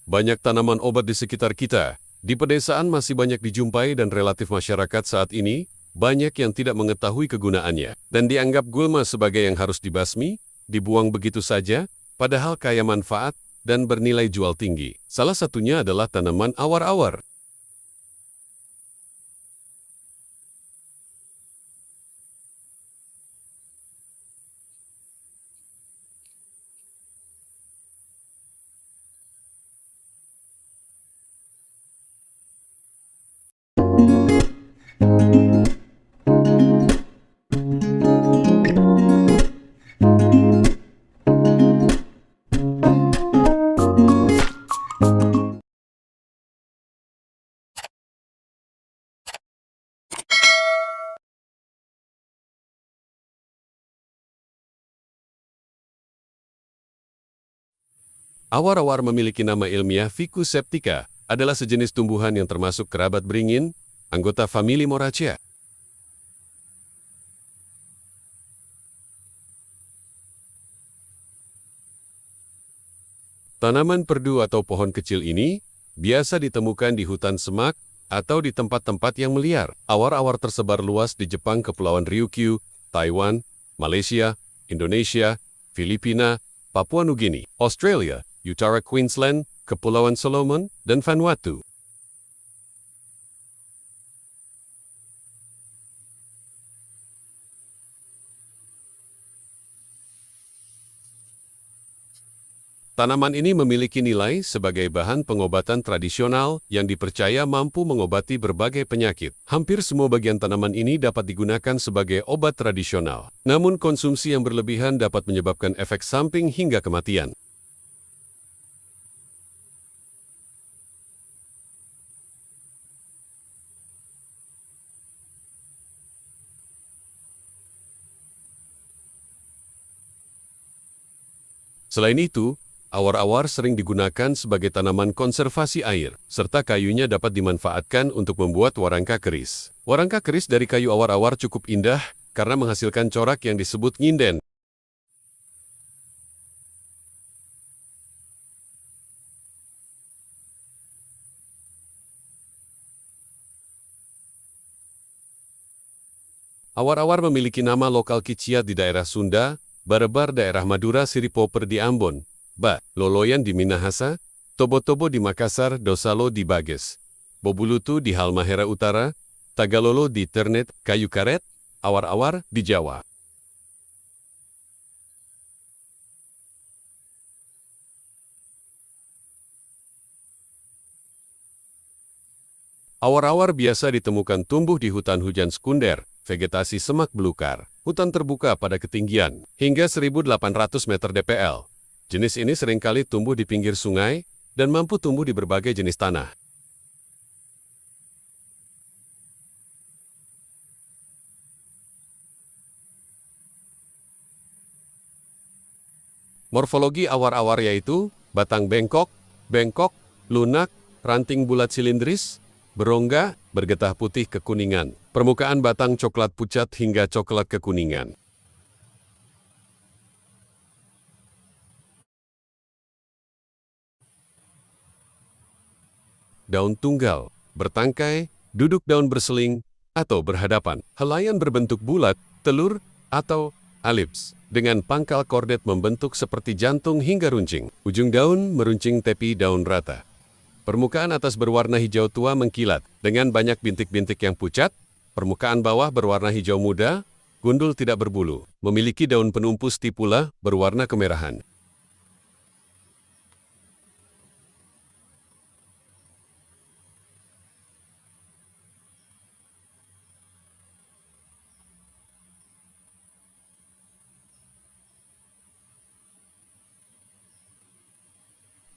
Banyak tanaman obat di sekitar kita. Di pedesaan masih banyak dijumpai dan relatif masyarakat saat ini, banyak yang tidak mengetahui kegunaannya. Dan dianggap gulma sebagai yang harus dibasmi, dibuang begitu saja, padahal kaya manfaat dan bernilai jual tinggi. Salah satunya adalah tanaman awar-awar. Awar-awar memiliki nama ilmiah Ficus septica, adalah sejenis tumbuhan yang termasuk kerabat beringin, anggota famili Moraceae. Tanaman perdu atau pohon kecil ini biasa ditemukan di hutan semak atau di tempat-tempat yang meliar. Awar-awar tersebar luas di Jepang, Kepulauan Ryukyu, Taiwan, Malaysia, Indonesia, Filipina, Papua Nugini, Australia, Utara Queensland, Kepulauan Solomon, dan Vanuatu. Tanaman ini memiliki nilai sebagai bahan pengobatan tradisional yang dipercaya mampu mengobati berbagai penyakit. Hampir semua bagian tanaman ini dapat digunakan sebagai obat tradisional. Namun konsumsi yang berlebihan dapat menyebabkan efek samping hingga kematian. Selain itu, awar-awar sering digunakan sebagai tanaman konservasi air, serta kayunya dapat dimanfaatkan untuk membuat warangka keris. Warangka keris dari kayu awar-awar cukup indah karena menghasilkan corak yang disebut nginden. Awar-awar memiliki nama lokal kiciat di daerah Sunda, Barebar daerah Madura, Siripoper di Ambon, Loloyan di Minahasa, Tobo-Tobo di Makassar, Dosalo di Bages, Bobulutu di Halmahera Utara, Tagalolo di Ternet, Kayu Karet, awar-awar di Jawa. Awar-awar biasa ditemukan tumbuh di hutan hujan sekunder, vegetasi semak belukar, hutan terbuka pada ketinggian hingga 1.800 meter dpl. Jenis ini seringkali tumbuh di pinggir sungai dan mampu tumbuh di berbagai jenis tanah. Morfologi awar-awar yaitu batang bengkok, lunak, ranting bulat silindris, berongga, bergetah putih kekuningan. Permukaan batang coklat pucat hingga coklat kekuningan. Daun tunggal, bertangkai, duduk daun berseling, atau berhadapan. Helaian berbentuk bulat, telur, atau elips, dengan pangkal kordet membentuk seperti jantung hingga runcing. Ujung daun meruncing tepi daun rata. Permukaan atas berwarna hijau tua mengkilat, dengan banyak bintik-bintik yang pucat. Permukaan bawah berwarna hijau muda, gundul tidak berbulu. Memiliki daun penumpu stipula berwarna kemerahan.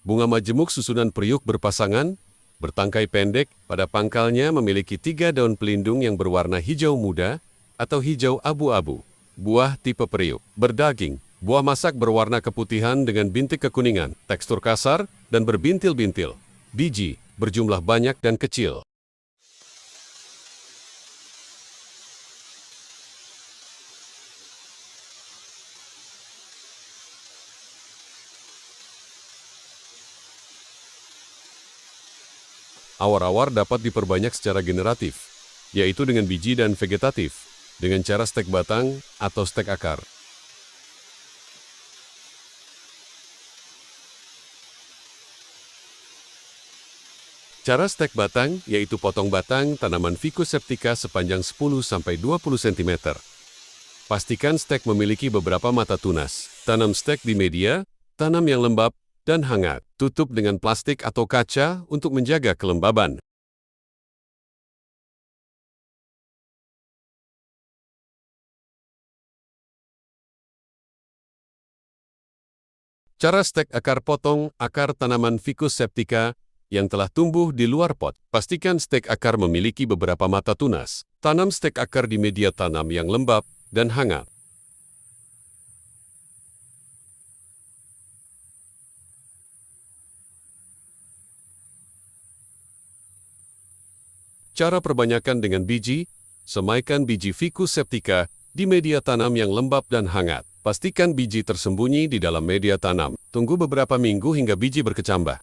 Bunga majemuk susunan periuk berpasangan, bertangkai pendek, pada pangkalnya memiliki 3 daun pelindung yang berwarna hijau muda atau hijau abu-abu. Buah tipe periuk, berdaging, buah masak berwarna keputihan dengan bintik kekuningan, tekstur kasar, dan berbintil-bintil. Biji, berjumlah banyak dan kecil. Awar-awar dapat diperbanyak secara generatif, yaitu dengan biji dan vegetatif, dengan cara stek batang atau stek akar. Cara stek batang, yaitu potong batang tanaman Ficus septica sepanjang 10–20 cm. Pastikan stek memiliki beberapa mata tunas. Tanam stek di media, tanam yang lembab, dan hangat. Tutup dengan plastik atau kaca untuk menjaga kelembaban. Cara stek akar: potong akar tanaman Ficus septica yang telah tumbuh di luar pot. Pastikan stek akar memiliki beberapa mata tunas. Tanam stek akar di media tanam yang lembab dan hangat. Cara perbanyakan dengan biji: semaikan biji Ficus septica di media tanam yang lembab dan hangat. Pastikan biji tersembunyi di dalam media tanam. Tunggu beberapa minggu hingga biji berkecambah.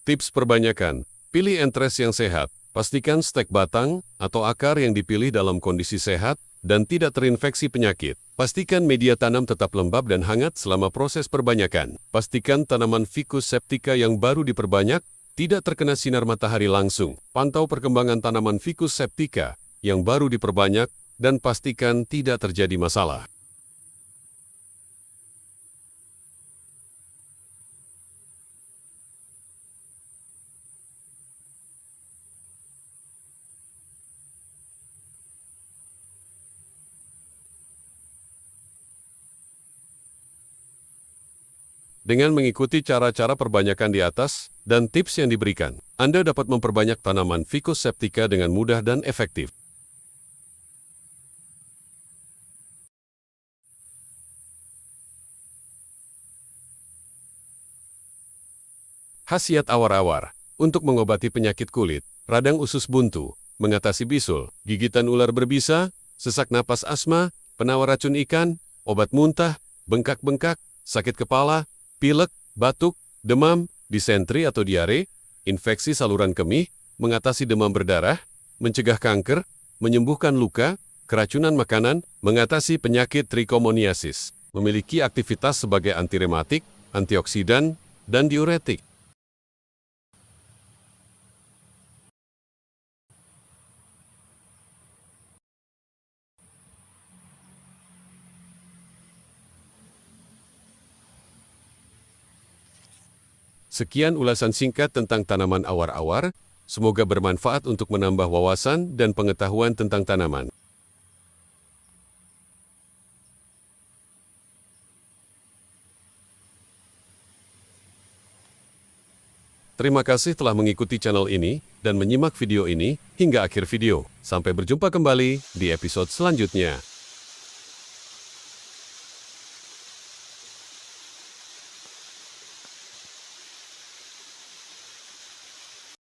Tips perbanyakan: pilih entres yang sehat. Pastikan stek batang atau akar yang dipilih dalam kondisi sehat dan tidak terinfeksi penyakit. Pastikan media tanam tetap lembab dan hangat selama proses perbanyakan. Pastikan tanaman Ficus septica yang baru diperbanyak tidak terkena sinar matahari langsung. Pantau perkembangan tanaman Ficus septica yang baru diperbanyak dan pastikan tidak terjadi masalah. Dengan mengikuti cara-cara perbanyakan di atas dan tips yang diberikan, Anda dapat memperbanyak tanaman Ficus septica dengan mudah dan efektif. Khasiat awar-awar untuk mengobati penyakit kulit, radang usus buntu, mengatasi bisul, gigitan ular berbisa, sesak napas asma, penawar racun ikan, obat muntah, bengkak-bengkak, sakit kepala, pilek, batuk, demam, disentri atau diare, infeksi saluran kemih, mengatasi demam berdarah, mencegah kanker, menyembuhkan luka, keracunan makanan, mengatasi penyakit trichomoniasis, memiliki aktivitas sebagai antirematik, antioksidan, dan diuretik. Sekian ulasan singkat tentang tanaman awar-awar, semoga bermanfaat untuk menambah wawasan dan pengetahuan tentang tanaman. Terima kasih telah mengikuti channel ini dan menyimak video ini hingga akhir video. Sampai berjumpa kembali di episode selanjutnya.